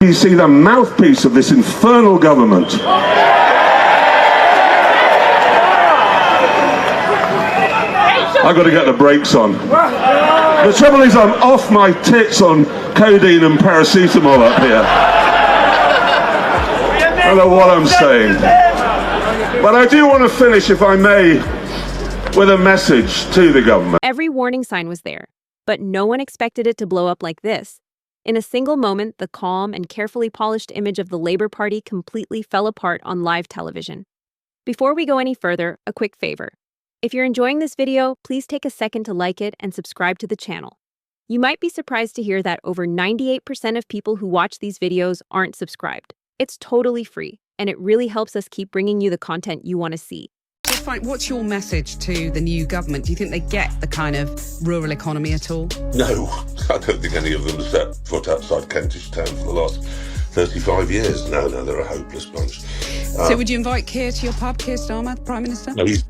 You see the mouthpiece of this infernal government. I've got to get the brakes on. The trouble is I'm off my tits on codeine and paracetamol up here. I don't know what I'm saying. But I do want to finish, if I may, with a message to the government. Every warning sign was there, but no one expected it to blow up like this. In a single moment, the calm and carefully polished image of the Labour Party completely fell apart on live television. Before we go any further, a quick favor. If you're enjoying this video, please take a second to like it and subscribe to the channel. You might be surprised to hear that over 98% of people who watch these videos aren't subscribed. It's totally free, and it really helps us keep bringing you the content you want to see. What's your message to the new government? Do you think they get the kind of rural economy at all? No, I don't think any of them have set foot outside Kentish Town for the last 35 years. No, they're a hopeless bunch. So would you invite Keir to your pub, Keir Starmer, the Prime Minister? No, he's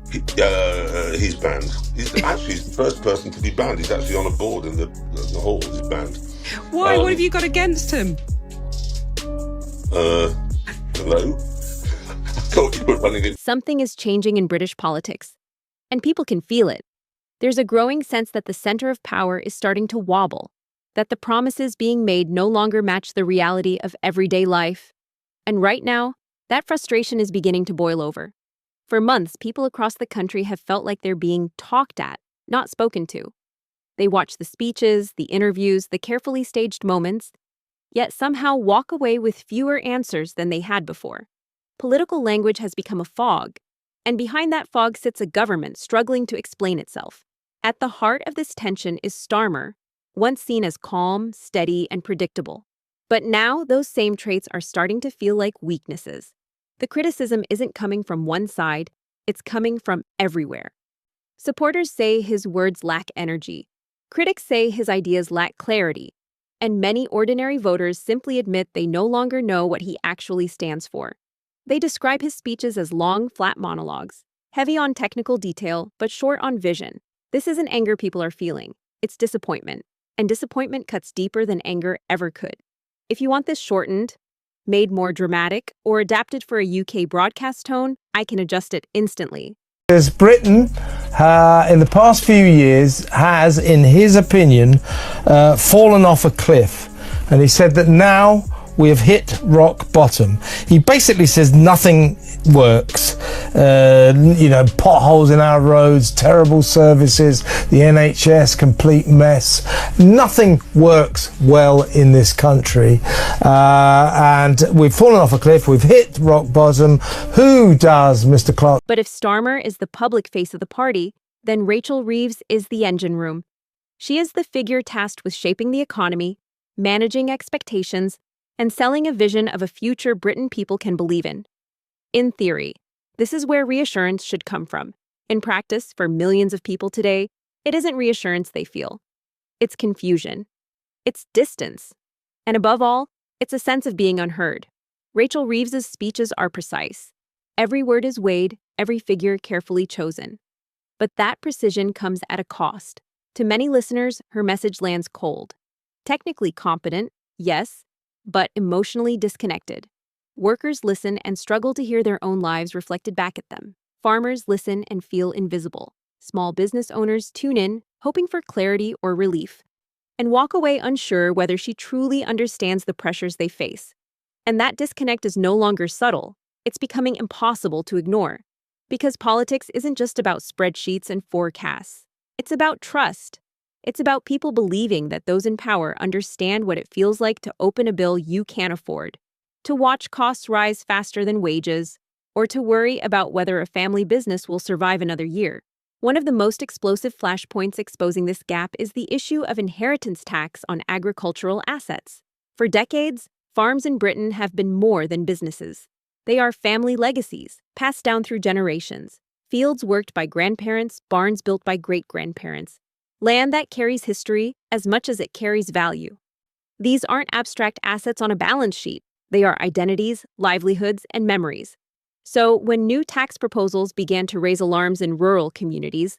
banned. He's the first person to be banned. He's actually on a board in the hall. He's banned. Why? What have you got against him? Hello? I thought you were running in. Something is changing in British politics, and people can feel it. There's a growing sense that the center of power is starting to wobble, that the promises being made no longer match the reality of everyday life. And right now, that frustration is beginning to boil over. For months, people across the country have felt like they're being talked at, not spoken to. They watch the speeches, the interviews, the carefully staged moments, yet somehow walk away with fewer answers than they had before. Political language has become a fog, and behind that fog sits a government struggling to explain itself. At the heart of this tension is Starmer, once seen as calm, steady, and predictable. But now those same traits are starting to feel like weaknesses. The criticism isn't coming from one side, it's coming from everywhere. Supporters say his words lack energy. Critics say his ideas lack clarity. And many ordinary voters simply admit they no longer know what he actually stands for. They describe his speeches as long, flat monologues, heavy on technical detail, but short on vision. This isn't anger people are feeling, it's disappointment. And disappointment cuts deeper than anger ever could. If you want this shortened, made more dramatic, or adapted for a UK broadcast tone, I can adjust it instantly. As Britain, in the past few years, has, in his opinion, fallen off a cliff. And he said that now we have hit rock bottom. He basically says nothing works. Potholes in our roads, terrible services, the NHS, complete mess. Nothing works well in this country. And we've fallen off a cliff. We've hit rock bottom. Who does, Mr. Clarkson? But if Starmer is the public face of the party, then Rachel Reeves is the engine room. She is the figure tasked with shaping the economy, managing expectations, and selling a vision of a future Britain people can believe in. In theory, this is where reassurance should come from. In practice, for millions of people today, it isn't reassurance they feel. It's confusion. It's distance. And above all, it's a sense of being unheard. Rachel Reeves's speeches are precise. Every word is weighed, every figure carefully chosen. But that precision comes at a cost. To many listeners, her message lands cold. Technically competent, yes, but emotionally disconnected. Workers listen and struggle to hear their own lives reflected back at them. Farmers listen and feel invisible. Small business owners tune in, hoping for clarity or relief, and walk away unsure whether she truly understands the pressures they face. And that disconnect is no longer subtle. It's becoming impossible to ignore. Because politics isn't just about spreadsheets and forecasts. It's about trust. It's about people believing that those in power understand what it feels like to open a bill you can't afford, to watch costs rise faster than wages, or to worry about whether a family business will survive another year. One of the most explosive flashpoints exposing this gap is the issue of inheritance tax on agricultural assets. For decades, farms in Britain have been more than businesses. They are family legacies, passed down through generations, fields worked by grandparents, barns built by great-grandparents, land that carries history as much as it carries value. These aren't abstract assets on a balance sheet. They are identities, livelihoods, and memories. So when new tax proposals began to raise alarms in rural communities,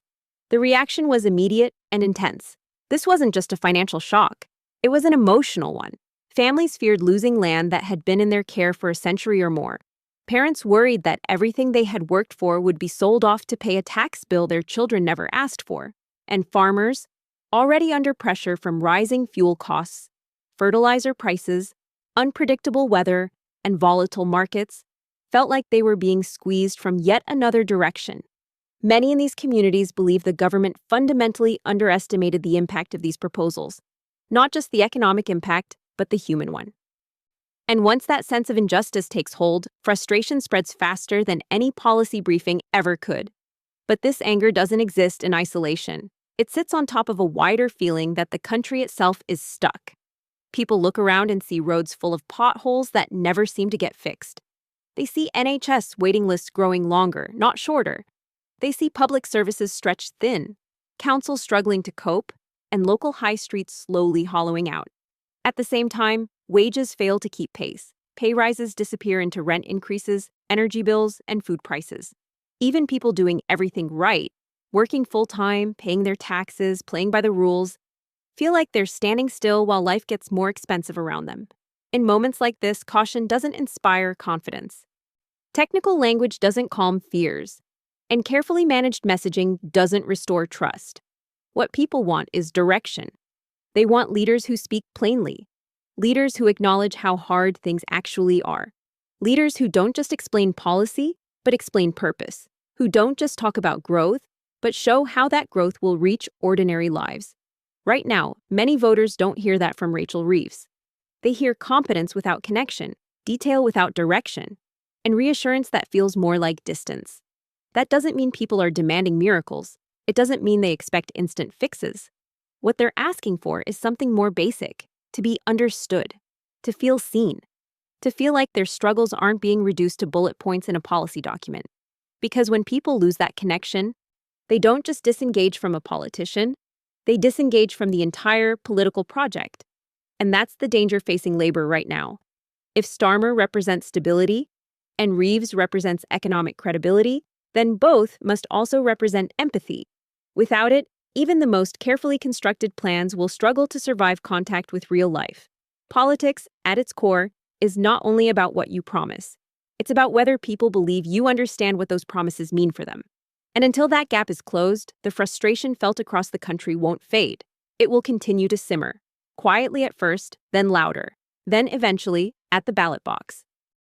the reaction was immediate and intense. This wasn't just a financial shock. It was an emotional one. Families feared losing land that had been in their care for a century or more. Parents worried that everything they had worked for would be sold off to pay a tax bill their children never asked for. And farmers, already under pressure from rising fuel costs, fertilizer prices, unpredictable weather, and volatile markets, felt like they were being squeezed from yet another direction. Many in these communities believe the government fundamentally underestimated the impact of these proposals, not just the economic impact, but the human one. And once that sense of injustice takes hold, frustration spreads faster than any policy briefing ever could. But this anger doesn't exist in isolation. It sits on top of a wider feeling that the country itself is stuck. People look around and see roads full of potholes that never seem to get fixed. They see NHS waiting lists growing longer, not shorter. They see public services stretched thin, councils struggling to cope, and local high streets slowly hollowing out. At the same time, wages fail to keep pace. Pay rises disappear into rent increases, energy bills, and food prices. Even people doing everything right, working full-time, paying their taxes, playing by the rules, feel like they're standing still while life gets more expensive around them. In moments like this, caution doesn't inspire confidence. Technical language doesn't calm fears, and carefully managed messaging doesn't restore trust. What people want is direction. They want leaders who speak plainly, leaders who acknowledge how hard things actually are, leaders who don't just explain policy, but explain purpose, who don't just talk about growth, but show how that growth will reach ordinary lives. Right now, many voters don't hear that from Rachel Reeves. They hear competence without connection, detail without direction, and reassurance that feels more like distance. That doesn't mean people are demanding miracles. It doesn't mean they expect instant fixes. What they're asking for is something more basic: to be understood, to feel seen, to feel like their struggles aren't being reduced to bullet points in a policy document. Because when people lose that connection, they don't just disengage from a politician, they disengage from the entire political project. And that's the danger facing Labour right now. If Starmer represents stability and Reeves represents economic credibility, then both must also represent empathy. Without it, even the most carefully constructed plans will struggle to survive contact with real life. Politics, at its core, is not only about what you promise. It's about whether people believe you understand what those promises mean for them. And until that gap is closed, the frustration felt across the country won't fade. It will continue to simmer, quietly at first, then louder, then eventually at the ballot box.